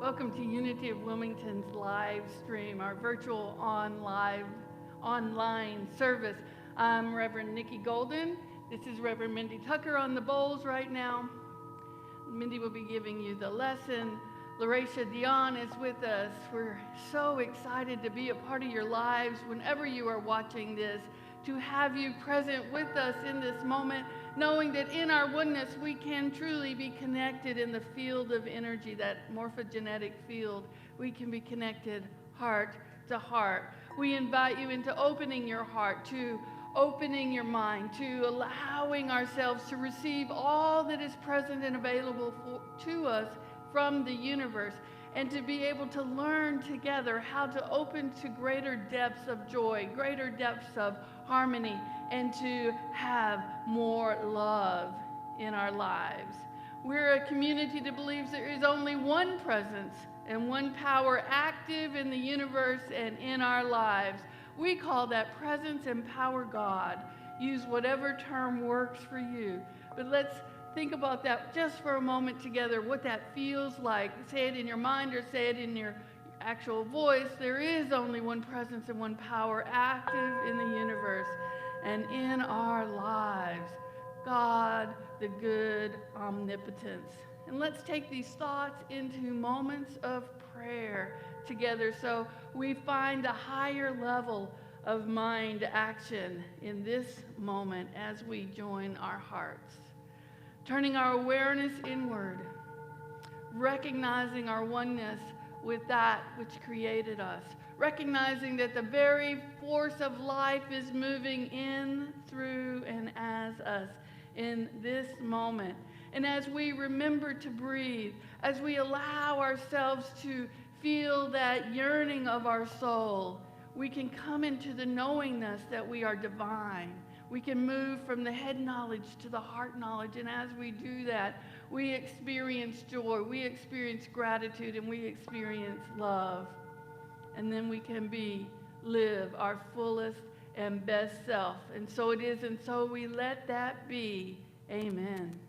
Welcome to Unity of Wilmington's live stream, our virtual online service. I'm Reverend Nickie Golden. This is Reverend Mindy Tucker on the bowls right now. Mindy will be giving you the lesson. LaRaisha, Dionne is with us. We're so excited to be a part of your lives whenever you are watching this, to have you present with us in this moment, knowing that in our oneness we can truly be connected in the field of energy, that morphogenetic field. We can be connected heart to heart. We invite you into opening your heart, to opening your mind, to allowing ourselves to receive all that is present and available to us from the universe, and to be able to learn together how to open to greater depths of joy, greater depths of harmony, and to have more love in our lives. We're a community that believes there is only one presence and one power active in the universe and in our lives. We call that presence and power God. Use whatever term works for you. But let's think about that just for a moment together, what that feels like. Say it in your mind or say it in your actual voice. There is only one presence and one power active in the universe and in our lives. God, the good omnipotence. And let's take these thoughts into moments of prayer together so we find a higher level of mind action in this moment as we join our hearts. Turning our awareness inward, recognizing our oneness with that which created us, recognizing that the very force of life is moving in, through, and as us in this moment. And as we remember to breathe, as we allow ourselves to feel that yearning of our soul, we can come into the knowingness that we are divine. We can move from the head knowledge to the heart knowledge, and as we do that, we experience joy, we experience gratitude, and we experience love. And then we can live our fullest and best self. And so it is, and so we let that be. Amen.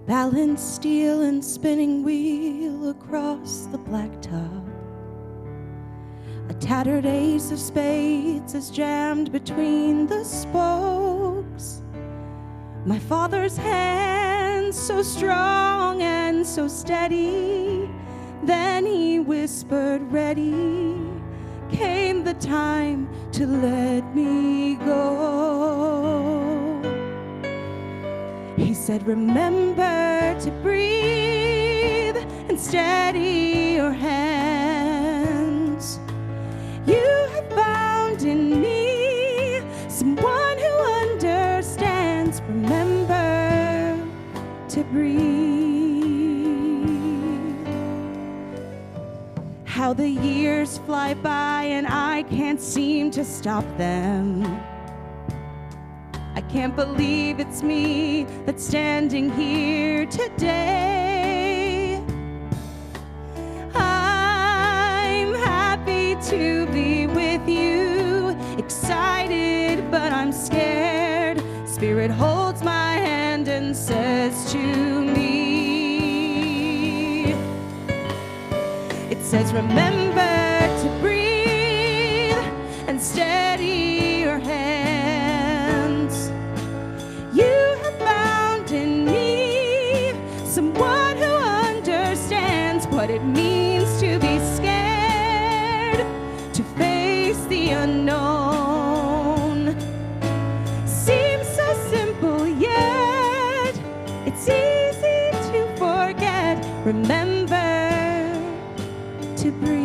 Balanced steel and spinning wheel across the blacktop. A tattered ace of spades is jammed between the spokes. My father's hands so strong and so steady. Then he whispered, ready. Came the time to let me go. He said, remember to breathe and steady your hands. You have found in me someone who understands. Remember to breathe. How the years fly by and I can't seem to stop them. I can't believe it's me that's standing here today. I'm happy to be with you, excited but I'm scared. Spirit holds my hand and says to me, it says remember to breathe and steady your hands. You have found in me someone who understands what it means to be scared, to face the unknown. Seems so simple, yet it's easy to forget. Remember to breathe.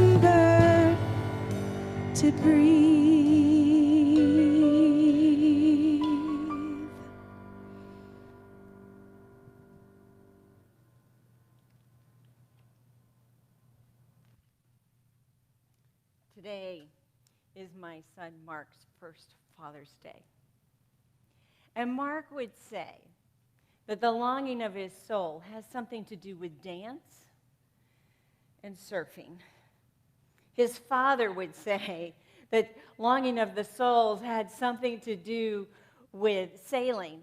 longer to breathe. Today is my son Mark's first Father's Day. And Mark would say that the longing of his soul has something to do with dance and surfing. His father would say that longing of the souls had something to do with sailing.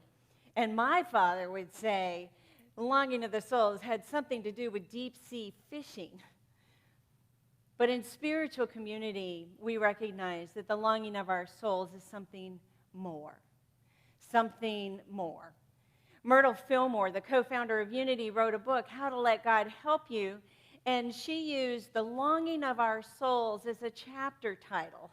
And my father would say the longing of the souls had something to do with deep sea fishing. But in spiritual community, we recognize that the longing of our souls is something more. Something more. Myrtle Fillmore, the co-founder of Unity, wrote a book, How to Let God Help You, and she used the longing of our souls as a chapter title.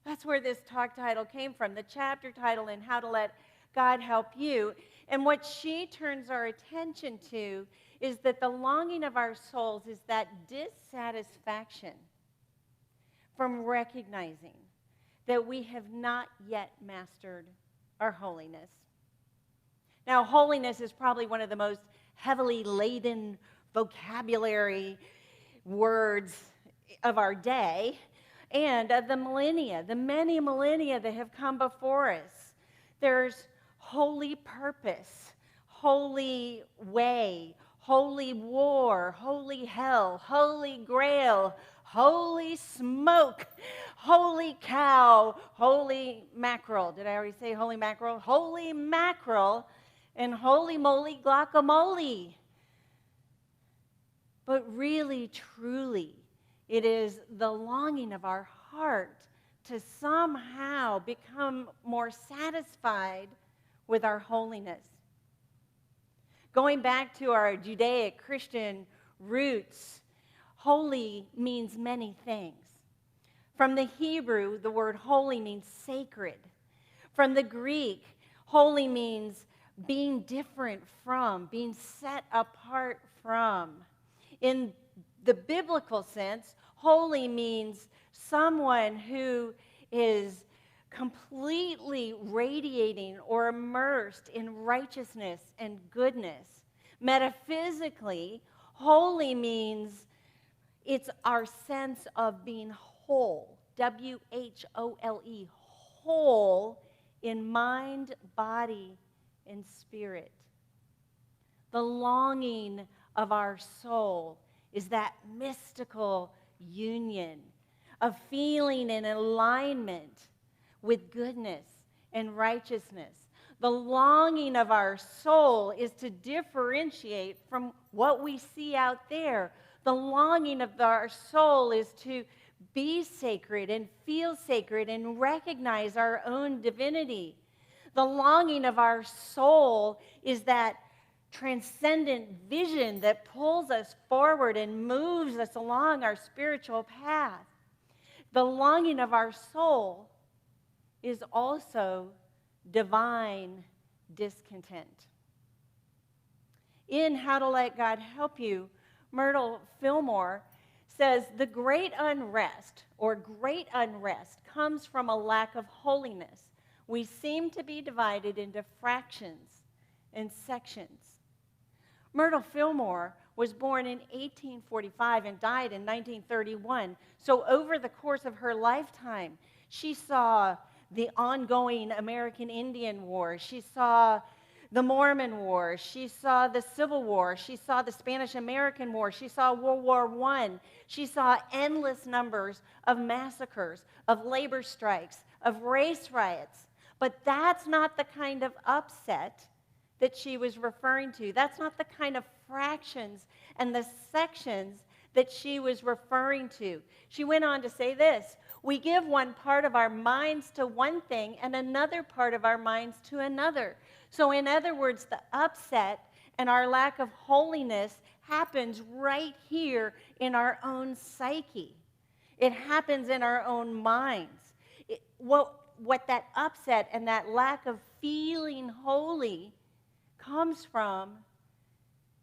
That's where this talk title came from, the chapter title in How to Let God Help You. And what she turns our attention to is that the longing of our souls is that dissatisfaction from recognizing that we have not yet mastered our holiness. Now, holiness is probably one of the most heavily laden vocabulary words of our day and of the millennia, the many millennia that have come before us. There's holy purpose, holy way, holy war, holy hell, holy grail, holy smoke, holy cow, holy mackerel. Did I already say holy mackerel? Holy mackerel and holy moly guacamole. But really, truly, it is the longing of our heart to somehow become more satisfied with our holiness. Going back to our Judaic Christian roots, holy means many things. From the Hebrew, the word holy means sacred. From the Greek, holy means being different from, being set apart from. In the biblical sense, holy means someone who is completely radiating or immersed in righteousness and goodness. Metaphysically, holy means it's our sense of being whole, W-H-O-L-E, whole in mind, body, and spirit. The longing of our soul is that mystical union of feeling in alignment with goodness and righteousness. The longing of our soul is to differentiate from what we see out there. The longing of our soul is to be sacred and feel sacred and recognize our own divinity. The longing of our soul is that transcendent vision that pulls us forward and moves us along our spiritual path. The longing of our soul is also divine discontent. In How to Let God Help You, Myrtle Fillmore says the great unrest comes from a lack of holiness. We seem to be divided into fractions and sections. Myrtle Fillmore was born in 1845 and died in 1931. So over the course of her lifetime, she saw the ongoing American Indian War. She saw the Mormon War. She saw the Civil War. She saw the Spanish-American War. She saw World War I. She saw endless numbers of massacres, of labor strikes, of race riots. But that's not the kind of upset that she was referring to. That's not the kind of fractions and the sections that she was referring to. She went on to say this: we give one part of our minds to one thing and another part of our minds to another. So in other words, the upset and our lack of holiness happens right here in our own psyche. It happens in our own minds. What that upset and that lack of feeling holy comes from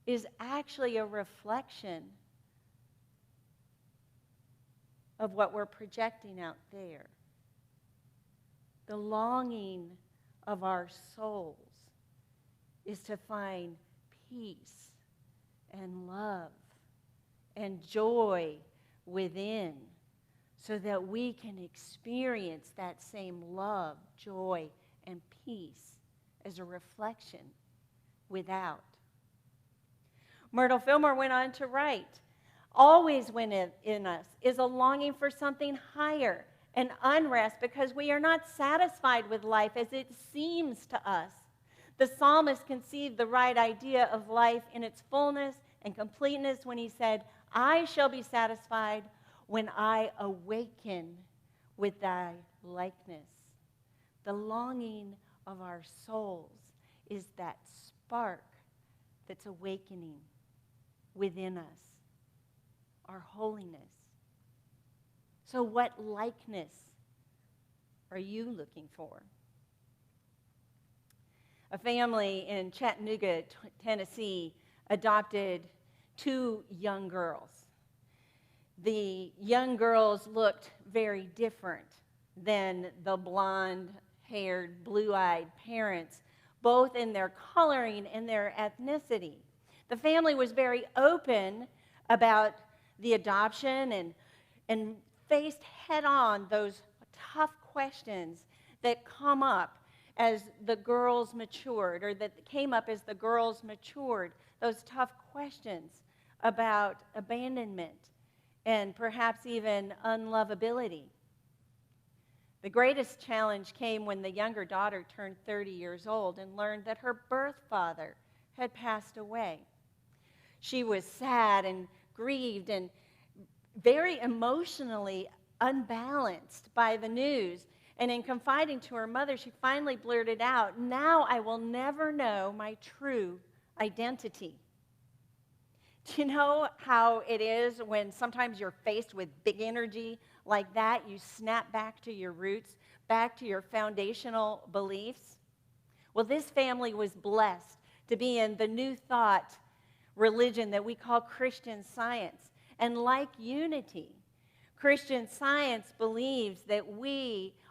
is actually a reflection of what we're projecting out there. The longing of our souls is to find peace and love and joy within so that we can experience that same love, joy, and peace as a reflection without. Myrtle Fillmore went on to write, always within us is a longing for something higher, and unrest because we are not satisfied with life as it seems to us. The psalmist conceived the right idea of life in its fullness and completeness when he said, I shall be satisfied when I awaken with thy likeness. The longing of our souls is that spark that's awakening within us, our holiness. So what likeness are you looking for? A family in Chattanooga, Tennessee, adopted 2 young girls. The young girls looked very different than the blonde-haired, blue-eyed parents, both in their coloring and their ethnicity. The family was very open about the adoption and faced head-on those tough questions that come up as the girls matured, or that came up as the girls matured, those tough questions about abandonment and perhaps even unlovability. The greatest challenge came when the younger daughter turned 30 years old and learned that her birth father had passed away. She was sad and grieved and very emotionally unbalanced by the news. And in confiding to her mother, she finally blurted out, now I will never know my true identity. Do you know how it is when sometimes you're faced with big energy like that, you snap back to your roots, back to your foundational beliefs? Well, this family was blessed to be in the new thought religion that we call Christian Science. And like unity, Christian Science believes that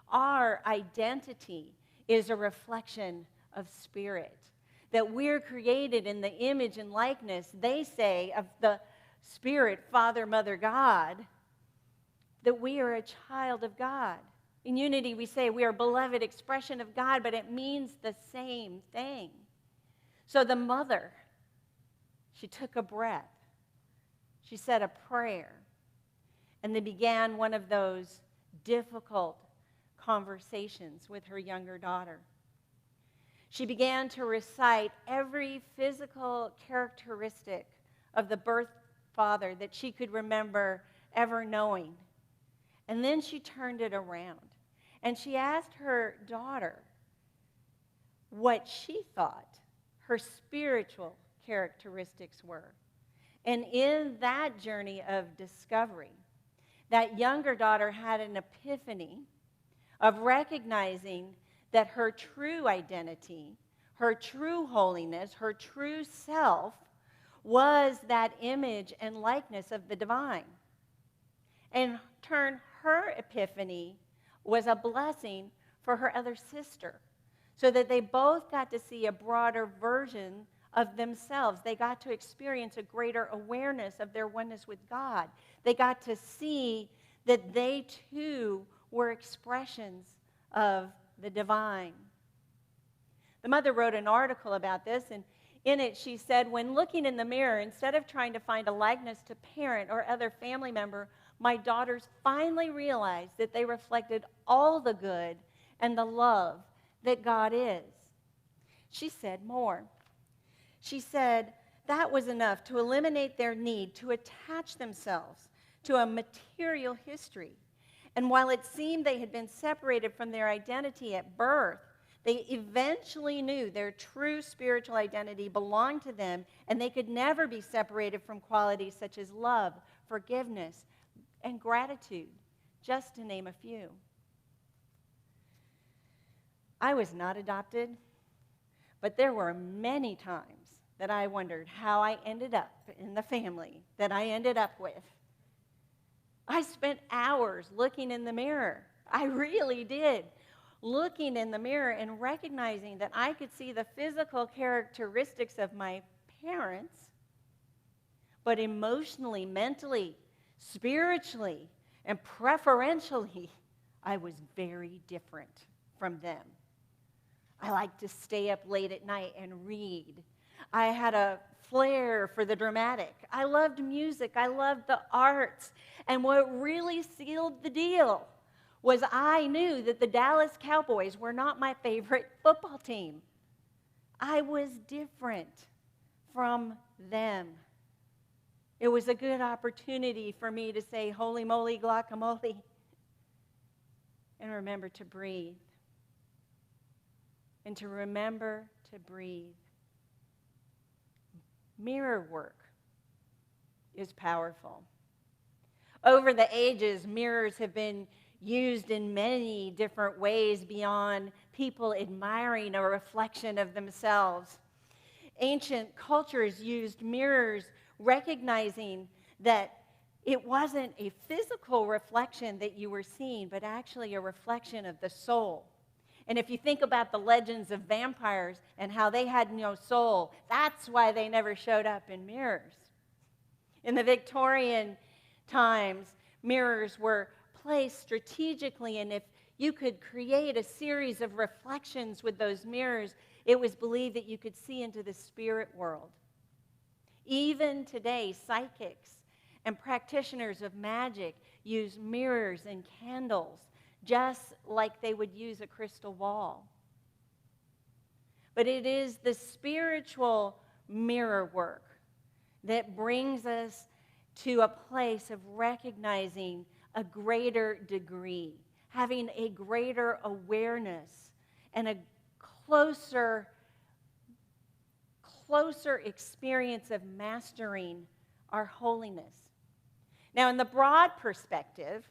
our identity is a reflection of spirit, that we're created in the image and likeness, they say, of the Spirit, Father, Mother, God, that we are a child of God. In unity, we say we are a beloved expression of God, but it means the same thing. So the mother, she took a breath. She said a prayer. And they began one of those difficult conversations with her younger daughter. She began to recite every physical characteristic of the birth father that she could remember ever knowing. And then she turned it around. And she asked her daughter what she thought her spiritual characteristics were. And in that journey of discovery, that younger daughter had an epiphany of recognizing that her true identity, her true holiness, her true self was that image and likeness of the divine. And in turn, her epiphany was a blessing for her other sister, so that they both got to see a broader version of themselves. They got to experience a greater awareness of their oneness with God. They got to see that they too were expressions of the divine. The mother wrote an article about this, and in it she said, when looking in the mirror, instead of trying to find a likeness to parent or other family member, my daughters finally realized that they reflected all the good and the love that God is. She said more. She said that was enough to eliminate their need to attach themselves to a material history. And while it seemed they had been separated from their identity at birth, they eventually knew their true spiritual identity belonged to them, and they could never be separated from qualities such as love, forgiveness, and gratitude, just to name a few. I was not adopted, but there were many times that I wondered how I ended up in the family that I ended up with. I spent hours looking in the mirror. I really did. Looking in the mirror and recognizing that I could see the physical characteristics of my parents, but emotionally, mentally, spiritually, and preferentially, I was very different from them. I liked to stay up late at night and read. I had a flair for the dramatic. I loved music. I loved the arts. And what really sealed the deal was I knew that the Dallas Cowboys were not my favorite football team. I was different from them. It was a good opportunity for me to say, holy moly guacamole, and remember to breathe. And to remember to breathe. Mirror work is powerful. Over the ages, mirrors have been used in many different ways beyond people admiring a reflection of themselves. Ancient cultures used mirrors, recognizing that it wasn't a physical reflection that you were seeing, but actually a reflection of the soul. And if you think about the legends of vampires and how they had no soul, that's why they never showed up in mirrors. In the Victorian times, mirrors were placed strategically, and if you could create a series of reflections with those mirrors, it was believed that you could see into the spirit world. Even today, psychics and practitioners of magic use mirrors and candles just like they would use a crystal ball. But it is the spiritual mirror work that brings us to a place of recognizing a greater degree, having a greater awareness, and a closer experience of mastering our holiness. Now, in the broad perspective,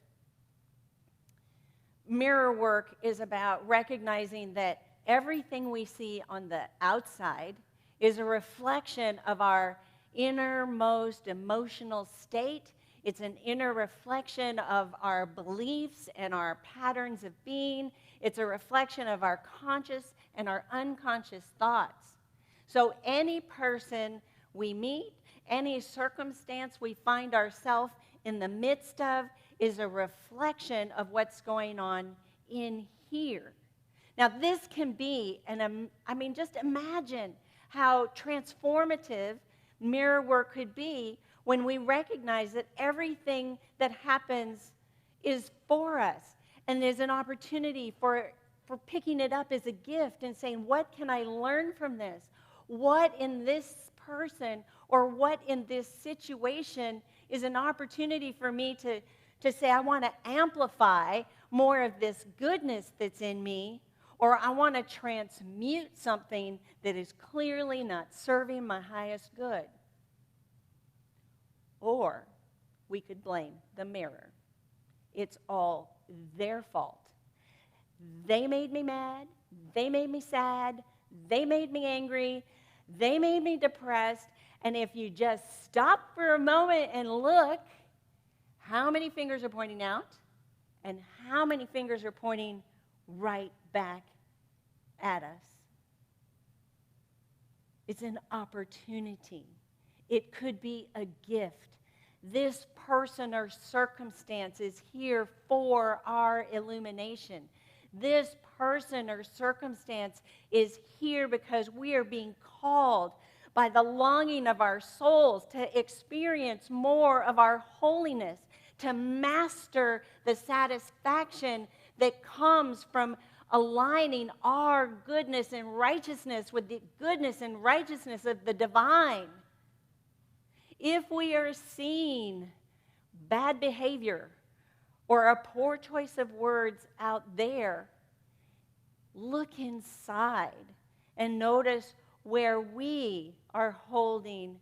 mirror work is about recognizing that everything we see on the outside is a reflection of our innermost emotional state. It's an inner reflection of our beliefs and our patterns of being. It's a reflection of our conscious and our unconscious thoughts. So any person we meet, any circumstance we find ourselves in the midst of, is a reflection of what's going on in here. Now, this can be, just imagine how transformative mirror work could be when we recognize that everything that happens is for us. And there's an opportunity for picking it up as a gift and saying, what can I learn from this? What in this person or what in this situation is an opportunity for me to say, I want to amplify more of this goodness that's in me, or I want to transmute something that is clearly not serving my highest good. Or we could blame the mirror. It's all their fault. They made me mad. They made me sad. They made me angry. They made me depressed. And if you just stop for a moment and look, how many fingers are pointing out and how many fingers are pointing right back at us? It's an opportunity. It could be a gift. This person or circumstance is here for our illumination. This person or circumstance is here because we are being called by the longing of our souls to experience more of our holiness, to master the satisfaction that comes from aligning our goodness and righteousness with the goodness and righteousness of the divine. If we are seeing bad behavior or a poor choice of words out there, look inside and notice where we are holding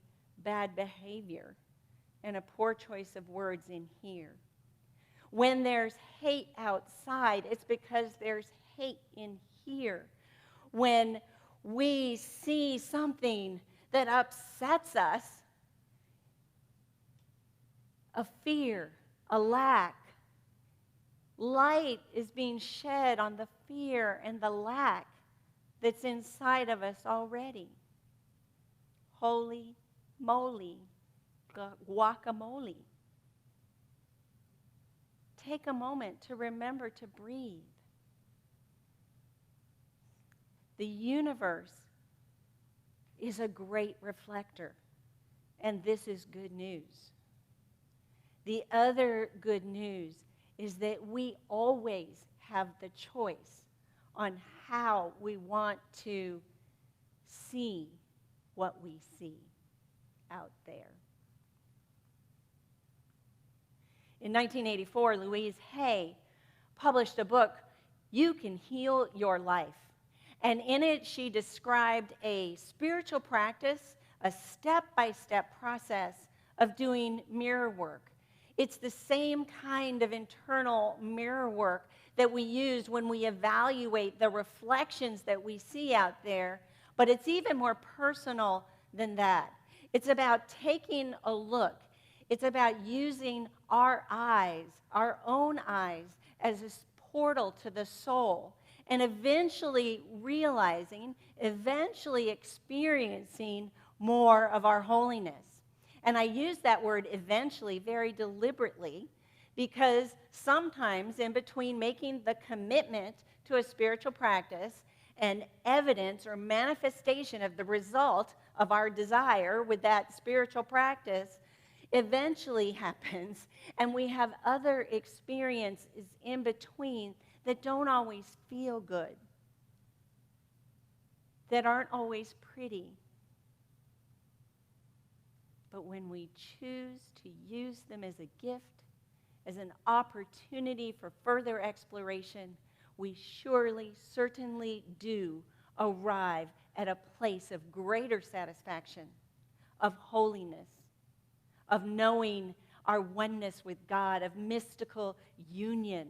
bad behavior and a poor choice of words in here. When there's hate outside, it's because there's hate in here. When we see something that upsets us, a fear a lack. Light is being shed on the fear and the lack that's inside of us already. Holy moly, guacamole. Take a moment to remember to breathe. The universe is a great reflector, and this is good news. The other good news is that we always have the choice on how we want to see what we see out there. In 1984, Louise Hay published a book, You Can Heal Your Life. And in it, she described a spiritual practice, a step-by-step process of doing mirror work. It's the same kind of internal mirror work that we use when we evaluate the reflections that we see out there, but it's even more personal than that. It's about taking a look. It's about using our eyes, our own eyes, as a portal to the soul, and eventually realizing, eventually experiencing more of our holiness. And I use that word eventually very deliberately because sometimes in between making the commitment to a spiritual practice and evidence or manifestation of the result of our desire with that spiritual practice eventually happens, and we have other experiences in between that don't always feel good, that aren't always pretty. But when we choose to use them as a gift, as an opportunity for further exploration, we surely, certainly do arrive at a place of greater satisfaction, of holiness, of knowing our oneness with God, of mystical union,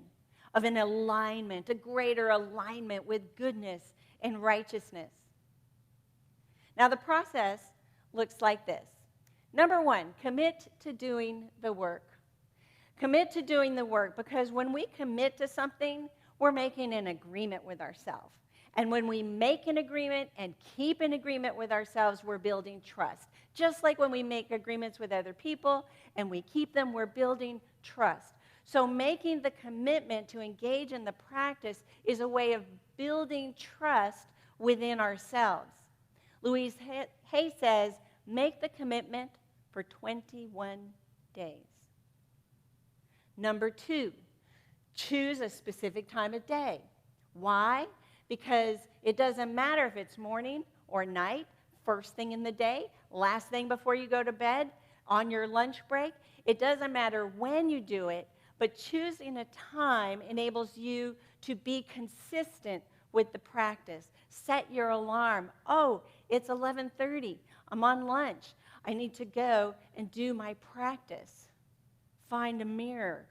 of an alignment, a greater alignment with goodness and righteousness. Now, the process looks like this. Number one, commit to doing the work. Commit to doing the work, because when we commit to something, we're making an agreement with ourselves. And when we make an agreement and keep an agreement with ourselves, we're building trust. Just like when we make agreements with other people and we keep them, we're building trust. So making the commitment to engage in the practice is a way of building trust within ourselves. Louise Hay says, make the commitment for 21 days. Number two, choose a specific time of day. Why? Because it doesn't matter if it's morning or night, first thing in the day, last thing before you go to bed, on your lunch break. It doesn't matter when you do it, but choosing a time enables you to be consistent with the practice. Set your alarm. Oh, it's 11:30. I'm on lunch. I need to go and do my practice. Find a mirror.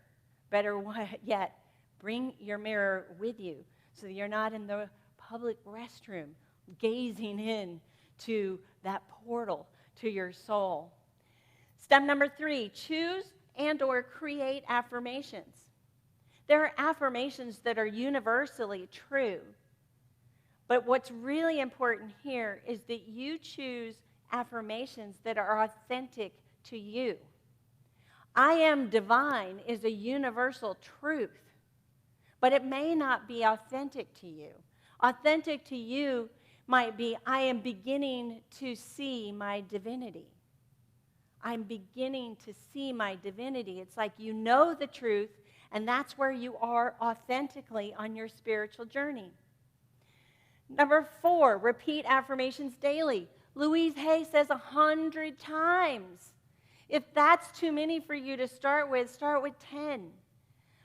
Better yet, bring your mirror with you so that you're not in the public restroom gazing in to that portal to your soul. Step number three, choose and or create affirmations. There are affirmations that are universally true, but what's really important here is that you choose affirmations that are authentic to you. I am divine is a universal truth, but it may not be authentic to you. Authentic to you might be, I am beginning to see my divinity. I'm beginning to see my divinity. It's like you know the truth, and that's where you are authentically on your spiritual journey. Number four, repeat affirmations daily. Louise Hay says 100 times. If that's too many for you to start with 10.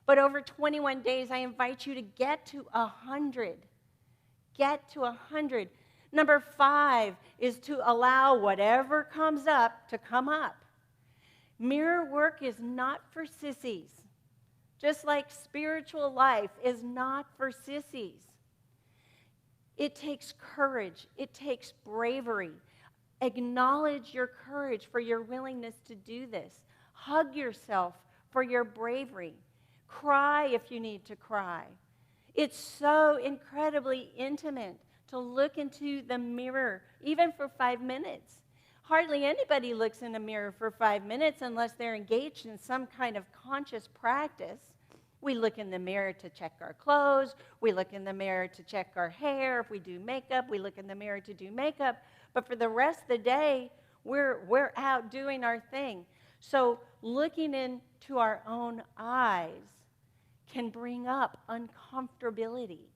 But over 21 days, I invite you to get to 100. Get to 100. Number five is to allow whatever comes up to come up. Mirror work is not for sissies, just like spiritual life is not for sissies. It takes courage. It takes bravery. Acknowledge your courage for your willingness to do this. Hug yourself for your bravery. Cry if you need to cry. It's so incredibly intimate to look into the mirror, even for 5 minutes. Hardly anybody looks in a mirror for 5 minutes unless they're engaged in some kind of conscious practice. We look in the mirror to check our clothes. We look in the mirror to check our hair. If we do makeup, we look in the mirror to do makeup. But for the rest of the day, we're out doing our thing. So looking into our own eyes can bring up uncomfortability.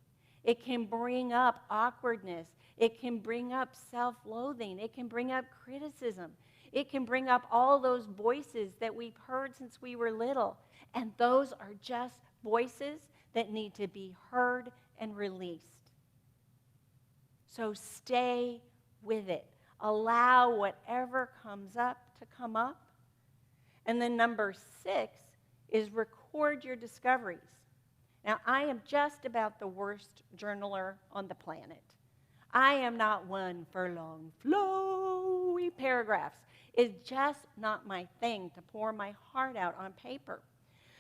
It can bring up awkwardness. It can bring up self-loathing. It can bring up criticism. It can bring up all those voices that we've heard since we were little. And those are just voices that need to be heard and released. So stay with it. Allow whatever comes up to come up. And then number 6 is record your discoveries. Now, I am just about the worst journaler on the planet. I am not one for long, flowy paragraphs. It's just not my thing to pour my heart out on paper.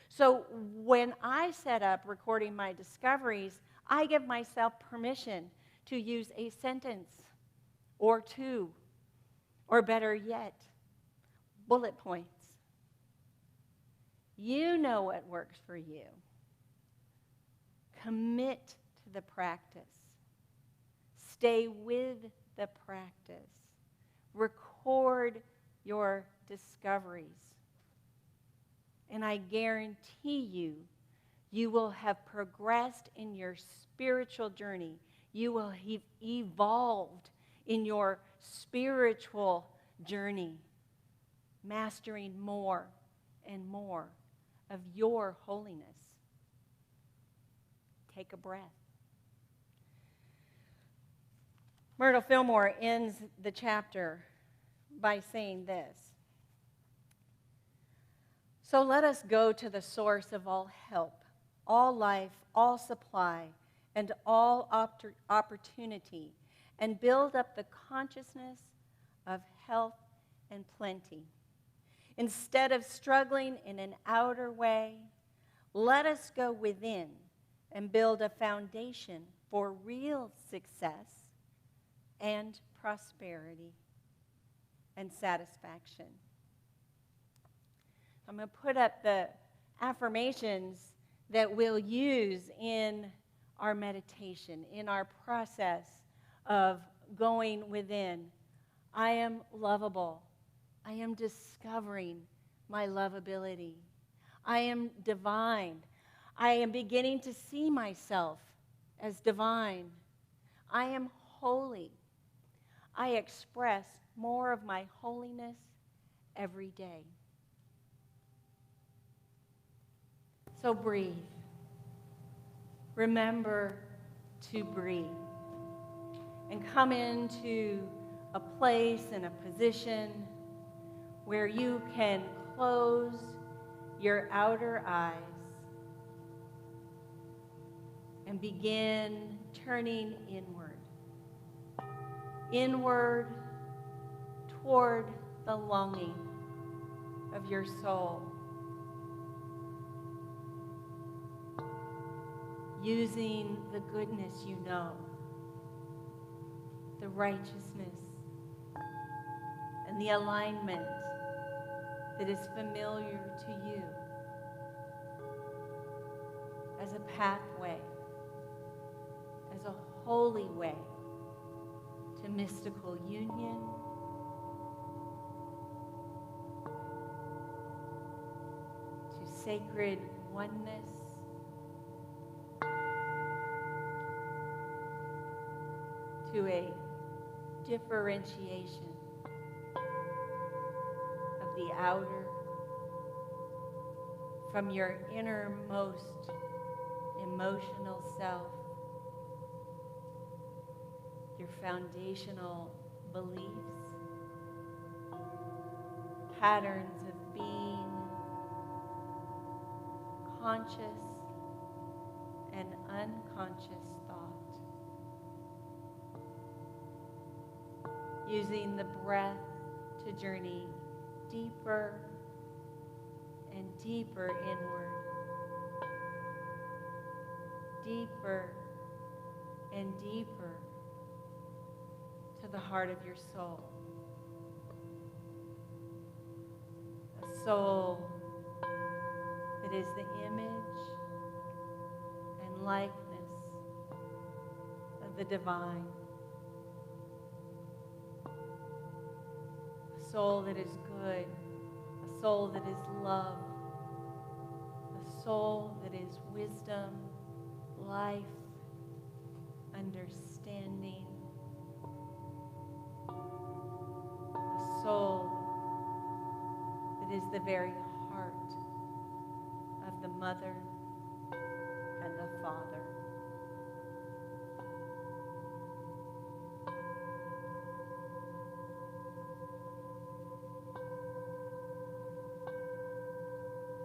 So when I set up recording my discoveries, I give myself permission to use a sentence or 2, or better yet, bullet points. You know what works for you. Commit to the practice. Stay with the practice. Record your discoveries. And I guarantee you, you will have progressed in your spiritual journey. You will have evolved in your spiritual journey, mastering more and more of your holiness. Take a breath. Myrtle Fillmore ends the chapter by saying this: so let us go to the source of all help, all life, all supply, and all opportunity, and build up the consciousness of health and plenty. Instead of struggling in an outer way, let us go within and build a foundation for real success and prosperity and satisfaction. I'm going to put up the affirmations that we'll use in our meditation, in our process of going within. I am lovable. I am discovering my lovability. I am divine. I am beginning to see myself as divine. I am holy. I express more of my holiness every day. So breathe. Remember to breathe. And come into a place and a position where you can close your outer eyes and begin turning inward. Inward toward the longing of your soul. Using the goodness you know, the righteousness, and the alignment that is familiar to you as a pathway, as a holy way to mystical union, to sacred oneness, to a differentiation of the outer from your innermost emotional self, your foundational beliefs, patterns of being, conscious and unconscious thought. Using the breath to journey deeper and deeper inward, deeper and deeper to the heart of your soul. A soul that is the image and likeness of the divine. A soul that is good, a soul that is love, a soul that is wisdom, life, understanding, a soul that is the very heart of the mother and the father.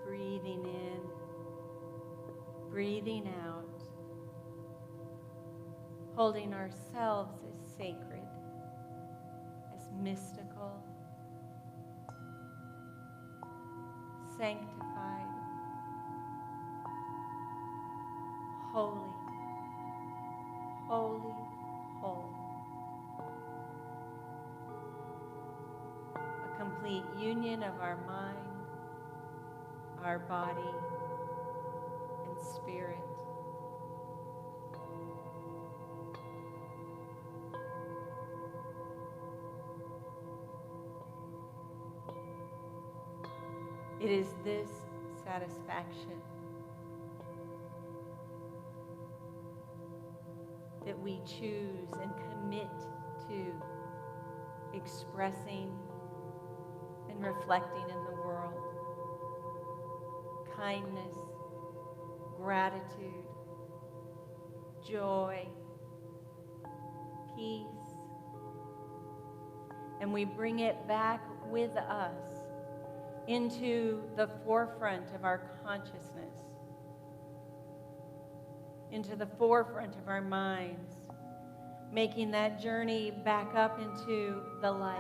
Breathing in, breathing out, holding ourselves as sacred, as mystical, sanctified, holy, holy, whole. A complete union of our mind, our body, and spirit. It is this satisfaction that we choose and commit to expressing and reflecting in the world. Kindness, gratitude, joy, peace. And we bring it back with us into the forefront of our consciousness, into the forefront of our minds, making that journey back up into the light,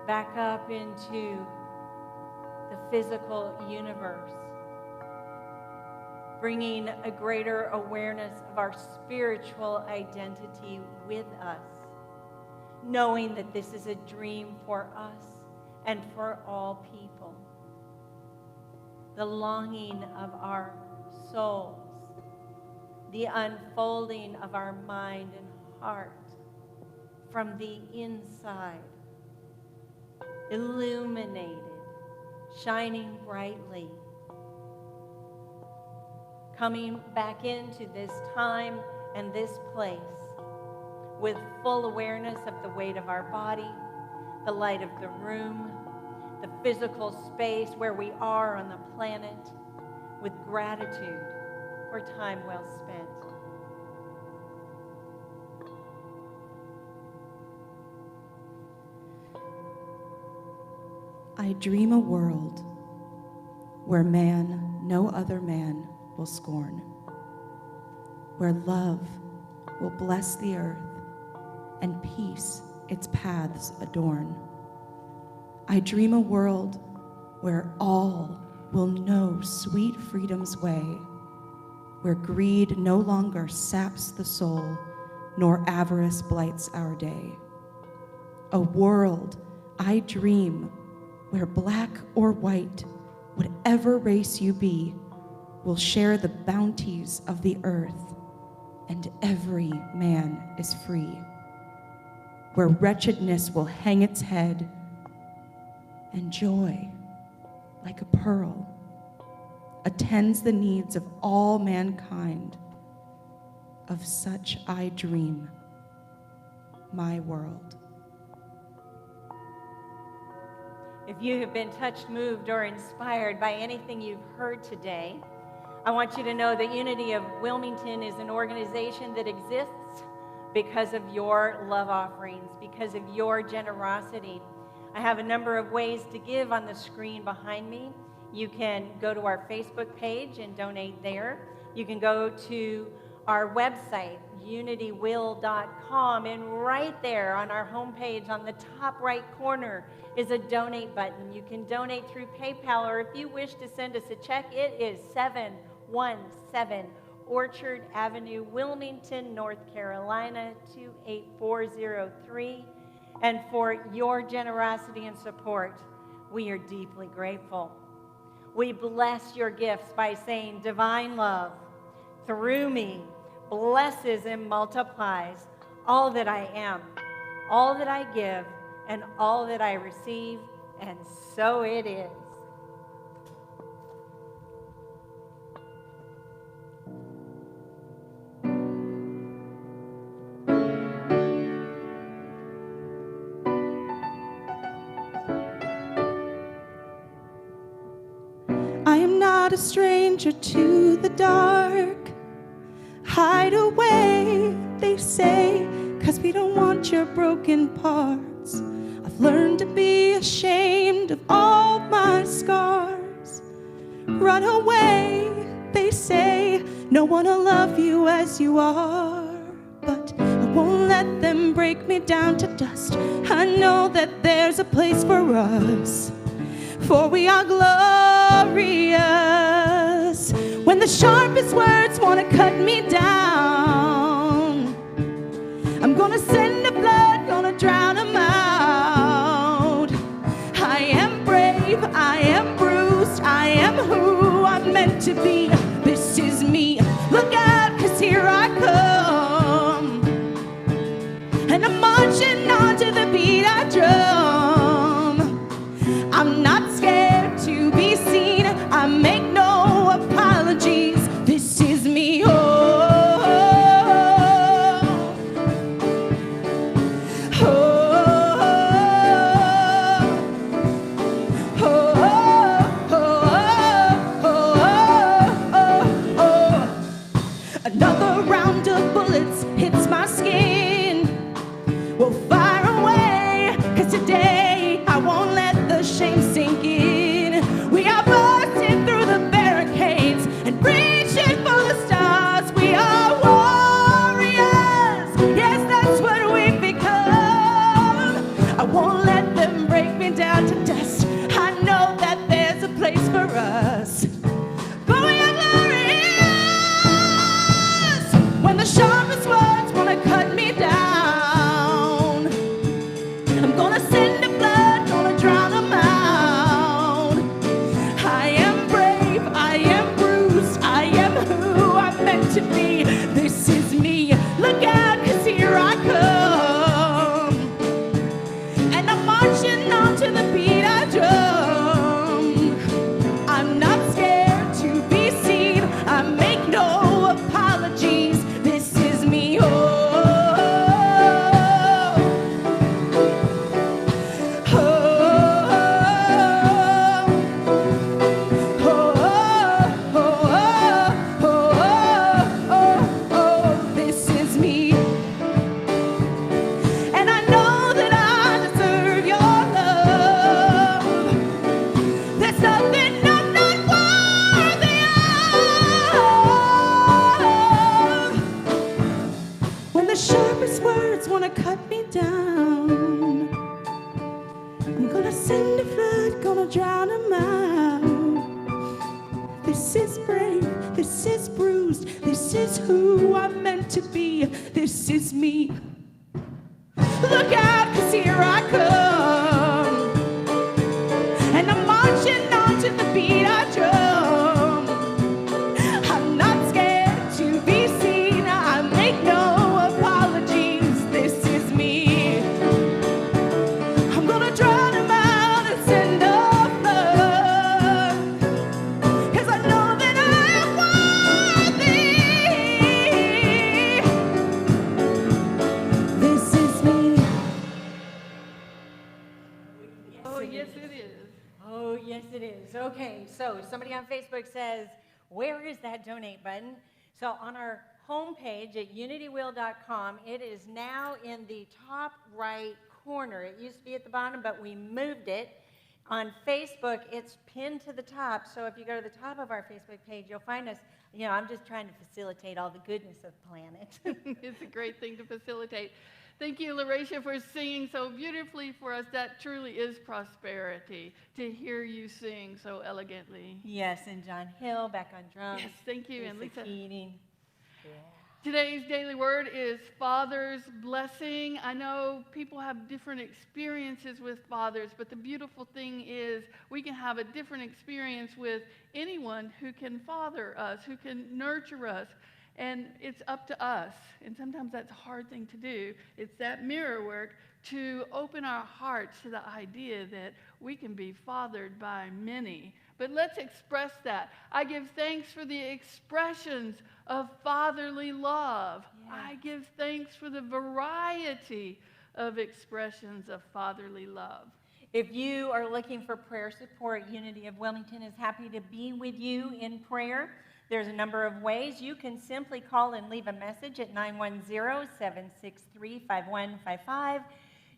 back up into the physical universe, bringing a greater awareness of our spiritual identity with us, knowing that this is a dream for us and for all people. The longing of our souls, the unfolding of our mind and heart from the inside, illuminated, shining brightly, coming back into this time and this place with full awareness of the weight of our body, the light of the room, the physical space where we are on the planet, with gratitude for time well spent. I dream a world where man, no other man, will scorn, where love will bless the earth and peace its paths adorn. I dream a world where all will know sweet freedom's way, where greed no longer saps the soul, nor avarice blights our day. A world, I dream, where black or white, whatever race you be, will share the bounties of the earth, and every man is free. Where wretchedness will hang its head, and joy, like a pearl, attends the needs of all mankind. Of such I dream, my world. If you have been touched, moved, or inspired by anything you've heard today, I want you to know that Unity of Wilmington is an organization that exists because of your love offerings, because of your generosity. I have a number of ways to give on the screen behind me. You can go to our Facebook page and donate there. You can go to our website, unitywill.com, and right there on our homepage on the top right corner is a donate button. You can donate through PayPal, or if you wish to send us a check, it is 717 Orchard Avenue, Wilmington, North Carolina, 28403. And for your generosity and support, we are deeply grateful. We bless your gifts by saying, divine love through me blesses and multiplies all that I am, all that I give, and all that I receive, and so it is. I am not a stranger to the dark. Hide away, they say, 'cause we don't want your broken parts. I've learned to be ashamed of all my scars. Run away, they say, no one will love you as you are. But I won't let them break me down to dust. I know that there's a place for us, for we are glorious. When the sharpest words want to cut me down, I'm gonna send the blood, gonna drown them out. I am brave, I am bruised, I am who I'm meant to be. This is me, look out, 'cause here I come. And I'm marching on to the beat I drum. I'm not scared to be seen, I make no apologies. This is me, oh, oh, oh, oh. Another round of bullets hits my skin. We'll fire away, 'cause today I won't let the shame sink in. We are busting through the barricades and reaching for the stars. We are warriors, yes, that's what we've become. I won't let them break me down to dust. I know that there's a place for us, but we are glorious. When the sharpest words want to cut me down, I'm gonna send the blood, gonna drown them out. I am brave, I am bruised, I am who I'm meant to be. This is me, look out, 'cause here I come. And I'm marching on to the beat I drum. I'm not scared to be seen, I make no apologies. This is me, oh, oh, this is me. And I know that I deserve your love. There's nothing I'm not worthy of. When the sharpest words want to cut me down, I'm gonna send a flood, gonna drown them out. This is brave, this is bruised, this is who I'm meant to be. This is me. Look out, 'cause here I come. And I'm marching on to the beat I drum. I'm not scared to be seen, I make no apologies. This is me. I'm gonna drown them out and send a flood, 'cause I know that I am worthy. This is me. Oh, yes, it is. Oh, yes, it is. Okay, so somebody on Facebook says, where is that donate button? So on our homepage at unitywill.com, it is now in the top right corner. It used to be at the bottom, but we moved it. On Facebook, it's pinned to the top. So if you go to the top of our Facebook page, you'll find us. You know, I'm just trying to facilitate all the goodness of the planet. It's a great thing to facilitate. Thank you, LaRaisha, for singing so beautifully for us. That truly is prosperity, to hear you sing so elegantly. Yes, and John Hill back on drums. Yes, thank you. And Lisa. Keating. Yeah. Today's daily word is Father's blessing. I know people have different experiences with fathers, but the beautiful thing is we can have a different experience with anyone who can father us, who can nurture us. And it's up to us. And sometimes that's a hard thing to do. It's that mirror work to open our hearts to the idea that we can be fathered by many. But let's express that. I give thanks for the expressions of fatherly love. Yeah. I give thanks for the variety of expressions of fatherly love. If you are looking for prayer support, Unity of Wilmington is happy to be with you in prayer. There's a number of ways. You can simply call and leave a message at 910-763-5155.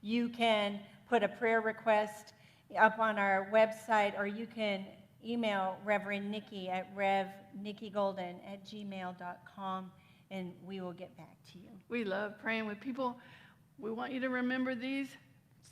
You can put a prayer request up on our website, or you can email Reverend Nickie at revnickiegolden@gmail.com, and we will get back to you. We love praying with people. We want you to remember these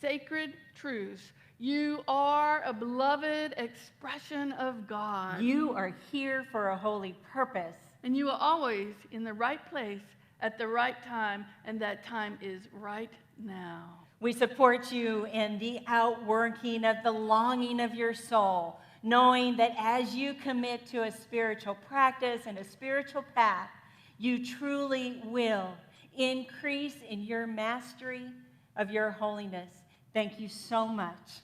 sacred truths. You are a beloved expression of God. You are here for a holy purpose. And you are always in the right place at the right time, and that time is right now. We support you in the outworking of the longing of your soul, knowing that as you commit to a spiritual practice and a spiritual path, you truly will increase in your mastery of your holiness. Thank you so much.